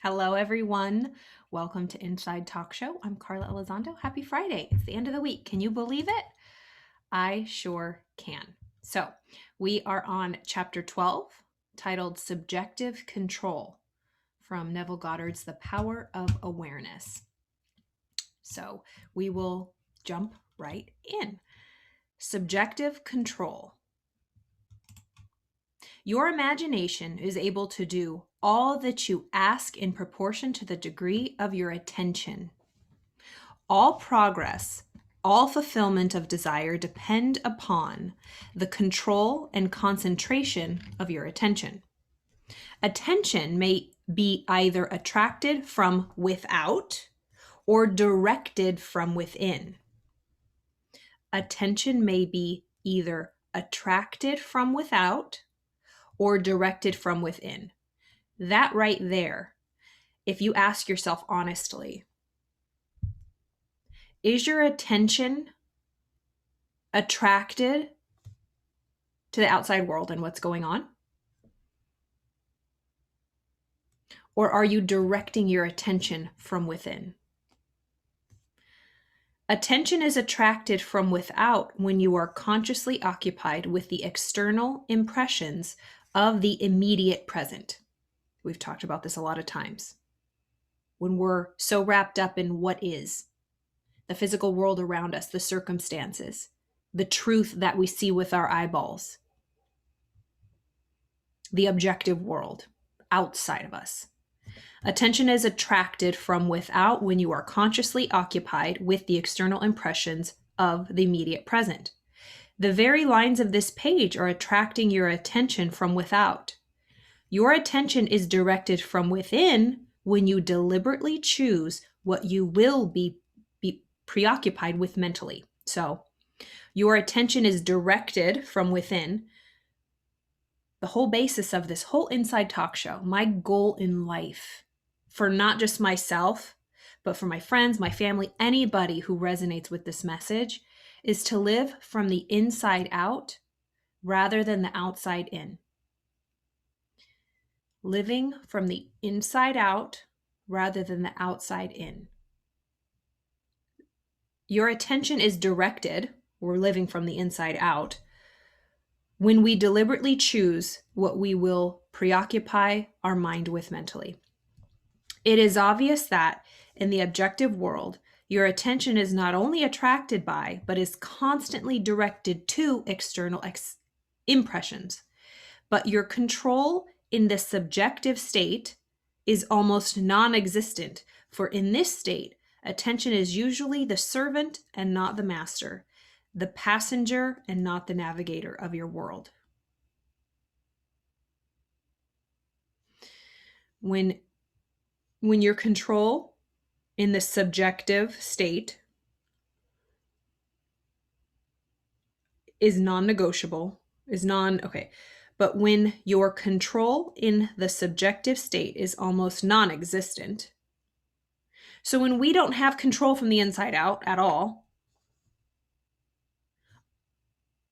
Hello, everyone. Welcome to Inside Talk Show. I'm Carla Elizondo. Happy Friday. It's the end of the week. Can you believe it? I sure can. So, we are on chapter 12, titled Subjective Control, from Neville Goddard's The Power of Awareness. So, we will jump right in. Subjective control. Your imagination is able to do all that you ask in proportion to the degree of your attention. All progress, all fulfillment of desire depend upon the control and concentration of your attention. Attention may be either attracted from without or directed from within. Attention may be either attracted from without or directed from within. That right there, if you ask yourself honestly, is your attention attracted to the outside world and what's going on? Or are you directing your attention from within? Attention is attracted from without when you are consciously occupied with the external impressions of the immediate present. We've talked about this a lot of times. When we're so wrapped up in what is, the physical world around us, the circumstances, the truth that we see with our eyeballs, the objective world outside of us. Attention is attracted from without when you are consciously occupied with the external impressions of the immediate present. The very lines of this page are attracting your attention from without. Your attention is directed from within when you deliberately choose what you will be preoccupied with mentally. So your attention is directed from within. The whole basis of this whole Inside Talk Show, my goal in life, for not just myself, but for my friends, my family, anybody who resonates with this message, is to live from the inside out rather than the outside in. Living from the inside out rather than the outside in. Your attention is directed, we're living from the inside out, when we deliberately choose what we will preoccupy our mind with mentally. It is obvious that in the objective world, your attention is not only attracted by, but is constantly directed to external impressions. But your control in the subjective state is almost non-existent, for in this state, attention is usually the servant and not the master, the passenger and not the navigator of your world. When your control in the subjective state is non-negotiable, but when your control in the subjective state is almost non-existent, so when we don't have control from the inside out at all,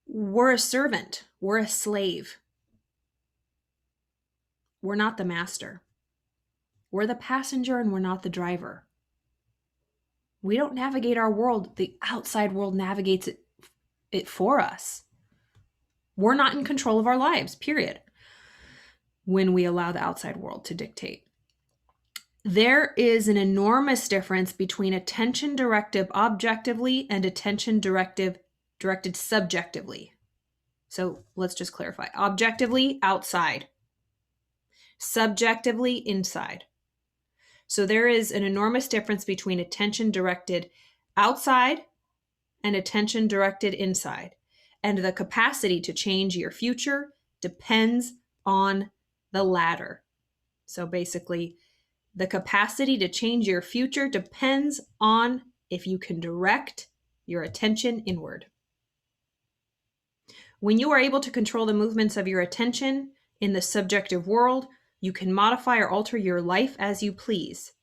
we're a servant, we're a slave. We're not the master. We're the passenger and we're not the driver. We don't navigate our world. The outside world navigates it for us. We're not in control of our lives, period, when we allow the outside world to dictate. There is an enormous difference between attention directed objectively and attention directed subjectively. So let's just clarify. Objectively, outside. Subjectively, inside. So there is an enormous difference between attention directed outside and attention directed inside. And the capacity to change your future depends on the latter. So basically, the capacity to change your future depends on if you can direct your attention inward. When you are able to control the movements of your attention in the subjective world, you can modify or alter your life as you please.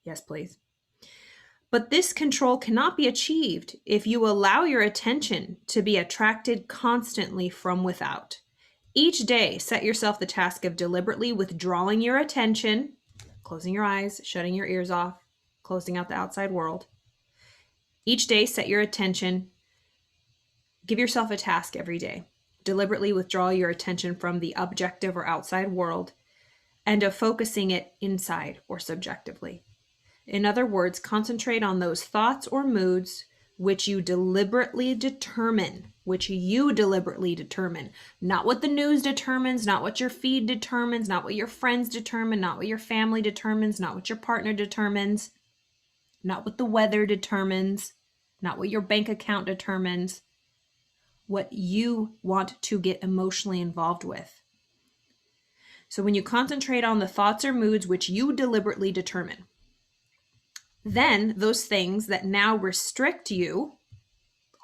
Yes, please. But this control cannot be achieved if you allow your attention to be attracted constantly from without. Each day, set yourself the task of deliberately withdrawing your attention closing your eyes, shutting your ears off, closing out the outside world. Each day, set your attention. Give yourself a task every day. Deliberately withdraw your attention from the objective or outside world and of focusing it inside or subjectively. In other words, concentrate on those thoughts or moods which you deliberately determine, not what the news determines, not what your feed determines, not what your friends determine, not what your family determines, not what your partner determines, not what the weather determines, not what your bank account determines, what you want to get emotionally involved with. So when you concentrate on the thoughts or moods which you deliberately determine, then those things that now restrict you,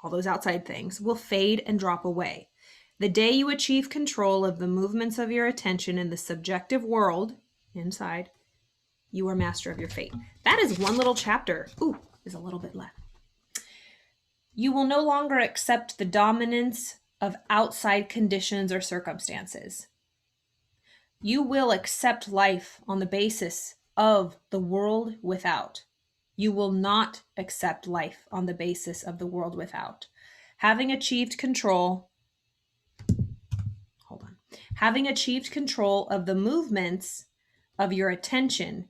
all those outside things, will fade and drop away. The day you achieve control of the movements of your attention in the subjective world inside, you are master of your fate. That is one little chapter. Ooh, there's a little bit left. You will no longer accept the dominance of outside conditions or circumstances. You will accept life on the basis of the world without. You will not accept life on the basis of the world without. Having achieved control of the movements of your attention,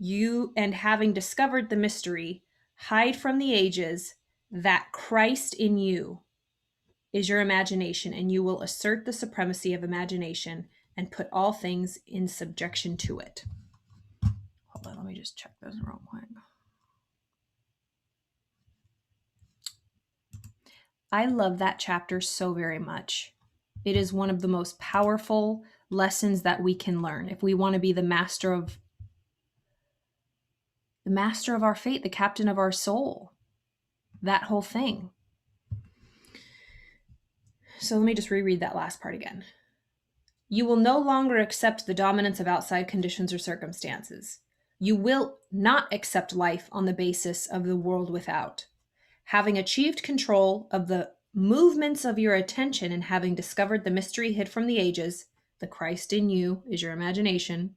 and having discovered the mystery, hide from the ages that Christ in you is your imagination, and you will assert the supremacy of imagination and put all things in subjection to it. Hold on, let me just check this real quick. I love that chapter so very much. It is one of the most powerful lessons that we can learn if we want to be the master of our fate, the captain of our soul, that whole thing. So let me just reread that last part again. You will no longer accept the dominance of outside conditions or circumstances. You will not accept life on the basis of the world without. Having achieved control of the movements of your attention and having discovered the mystery hid from the ages, the Christ in you is your imagination,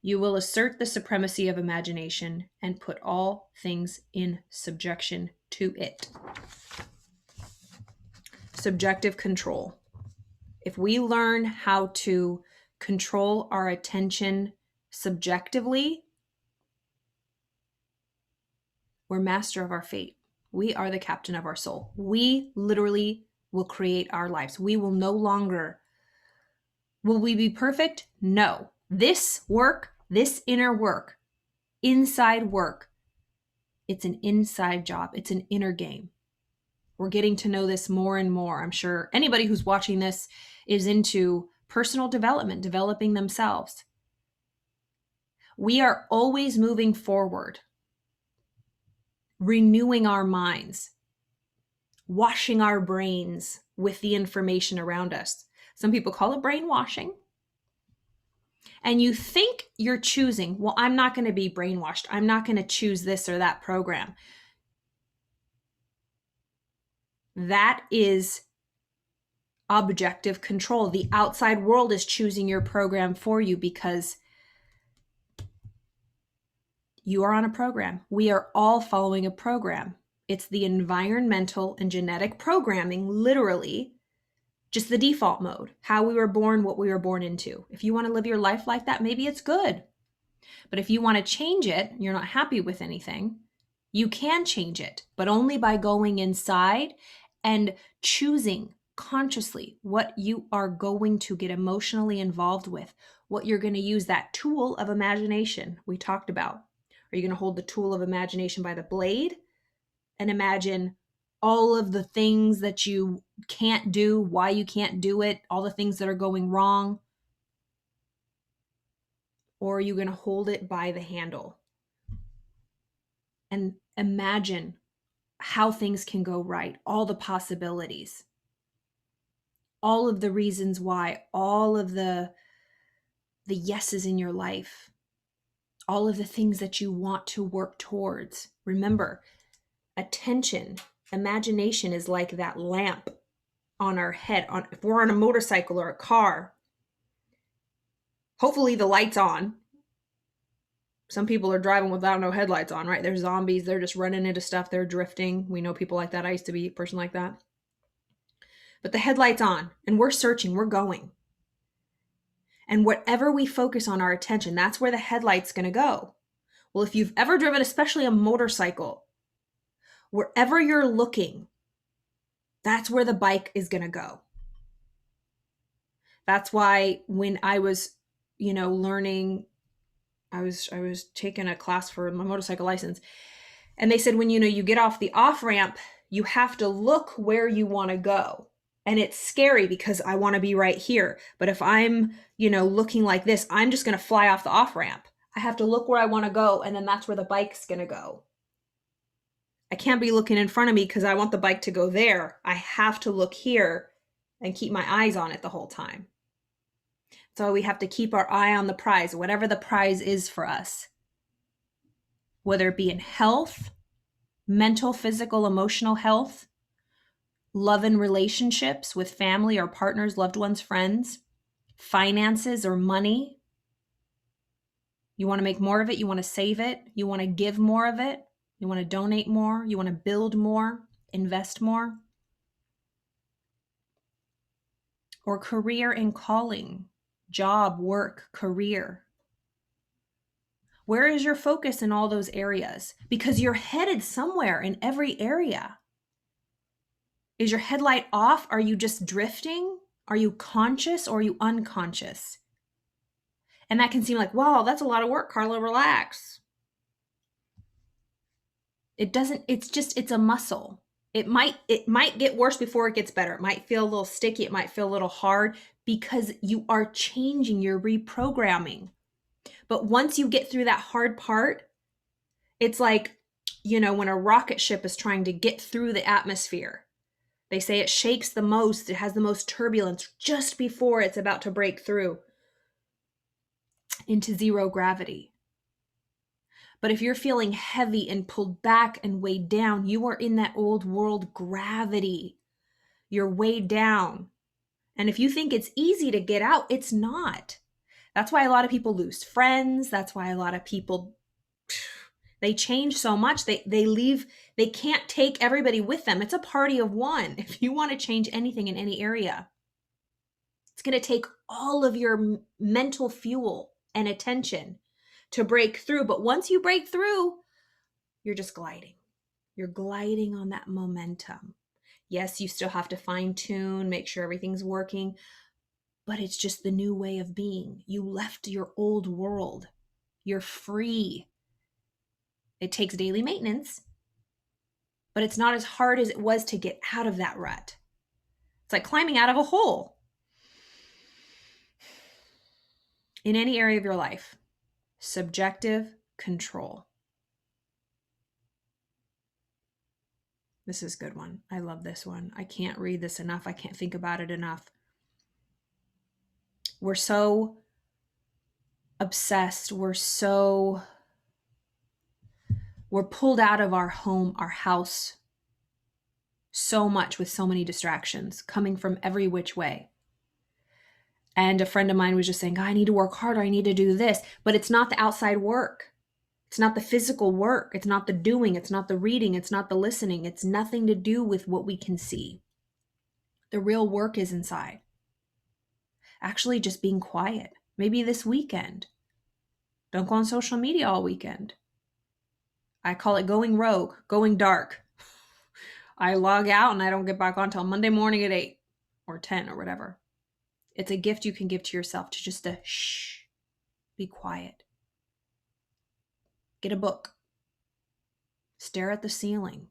you will assert the supremacy of imagination and put all things in subjection to it. Subjective control. If we learn how to control our attention subjectively, we're master of our fate. We are the captain of our soul. We literally will create our lives. We will no longer, will we be perfect? No. This work, this inner work, inside work, it's an inside job. It's an inner game. We're getting to know this more and more. I'm sure anybody who's watching this is into personal development, developing themselves. We are always moving forward, renewing our minds, washing our brains with the information around us. Some people call it brainwashing. And you think you're choosing, well, I'm not going to be brainwashed. I'm not going to choose this or that program. That is objective control. The outside world is choosing your program for you because you are on a program. We are all following a program. It's the environmental and genetic programming, literally, just the default mode, how we were born, what we were born into. If you want to live your life like that, maybe it's good. But if you want to change it, you're not happy with anything, you can change it, but only by going inside and choosing consciously what you are going to get emotionally involved with, what you're going to use that tool of imagination we talked about. Are you going to hold the tool of imagination by the blade and imagine all of the things that you can't do, why you can't do it, all the things that are going wrong? Or are you going to hold it by the handle and imagine how things can go right, all the possibilities, all of the reasons why, all of the yeses in your life, all of the things that you want to work towards? Remember, attention, imagination is like that lamp on our head. If we're on a motorcycle or a car, hopefully the light's on. Some people are driving without no headlights on, right? They're zombies. They're just running into stuff. They're drifting. We know people like that. I used to be a person like that. But the headlight's on, and we're searching. We're going. And whatever we focus on our attention, that's where the headlight's going to go. Well, if you've ever driven, especially a motorcycle, wherever you're looking, that's where the bike is going to go. That's why when I was, learning, I was taking a class for my motorcycle license, and they said when, you get off the off ramp, you have to look where you want to go. And it's scary because I want to be right here. But if I'm, looking like this, I'm just going to fly off the off ramp. I have to look where I want to go. And then that's where the bike's going to go. I can't be looking in front of me because I want the bike to go there. I have to look here and keep my eyes on it the whole time. So we have to keep our eye on the prize, whatever the prize is for us. Whether it be in health, mental, physical, emotional health, love and relationships with family or partners, loved ones, friends, finances or money. You want to make more of it. You want to save it. You want to give more of it. You want to donate more. You want to build more, invest more. Or career and calling, job, work, career. Where is your focus in all those areas? Because you're headed somewhere in every area. Is your headlight off? Are you just drifting? Are you conscious or are you unconscious? And that can seem like, wow, that's a lot of work, Carla, relax. It doesn't, it's a muscle. It might get worse before it gets better. It might feel a little sticky. It might feel a little hard because you are changing, you're reprogramming. But once you get through that hard part, it's like, when a rocket ship is trying to get through the atmosphere. They say it shakes the most, it has the most turbulence just before it's about to break through into zero gravity. But if you're feeling heavy and pulled back and weighed down, you are in that old world gravity. You're weighed down. And if you think it's easy to get out, it's not. That's why a lot of people lose friends. That's why a lot of people, they change so much. They leave, they can't take everybody with them. It's a party of one. If you want to change anything in any area, it's going to take all of your mental fuel and attention to break through. But once you break through, you're just gliding. You're gliding on that momentum. Yes, you still have to fine tune, make sure everything's working, but it's just the new way of being. You left your old world. You're free. It takes daily maintenance, but it's not as hard as it was to get out of that rut. It's like climbing out of a hole. In any area of your life, subjective control. This is a good one. I love this one. I can't read this enough. I can't think about it enough. We're so obsessed. We're pulled out of our home, our house, so much with so many distractions coming from every which way. And a friend of mine was just saying, I need to work harder. I need to do this. But it's not the outside work. It's not the physical work. It's not the doing. It's not the reading. It's not the listening. It's nothing to do with what we can see. The real work is inside. Actually, just being quiet. Maybe this weekend. Don't go on social media all weekend. I call it going rogue, going dark. I log out and I don't get back on until Monday morning at 8 or 10 or whatever. It's a gift you can give to yourself to just shh, be quiet. Get a book. Stare at the ceiling.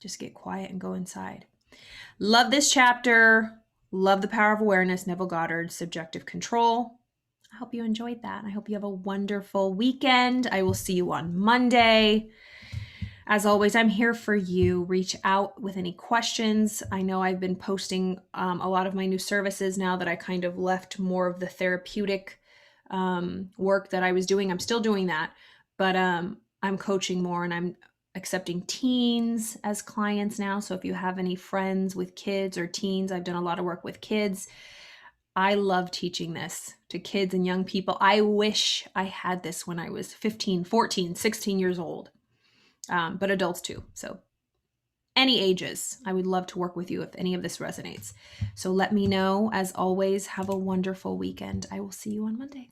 Just get quiet and go inside. Love this chapter. Love the power of awareness, Neville Goddard, subjective control. I hope you enjoyed that. I hope you have a wonderful weekend. I will see you on Monday. As always, I'm here for you. Reach out with any questions. I know I've been posting a lot of my new services now that I kind of left more of the therapeutic work that I was doing. I'm still doing that, but I'm coaching more and I'm accepting teens as clients now. So if you have any friends with kids or teens, I've done a lot of work with kids. I love teaching this. to kids and young people. I wish I had this when I was 15, 14, 16 years old, but adults too. So any ages, I would love to work with you if any of this resonates. So let me know. As always, have a wonderful weekend. I will see you on Monday.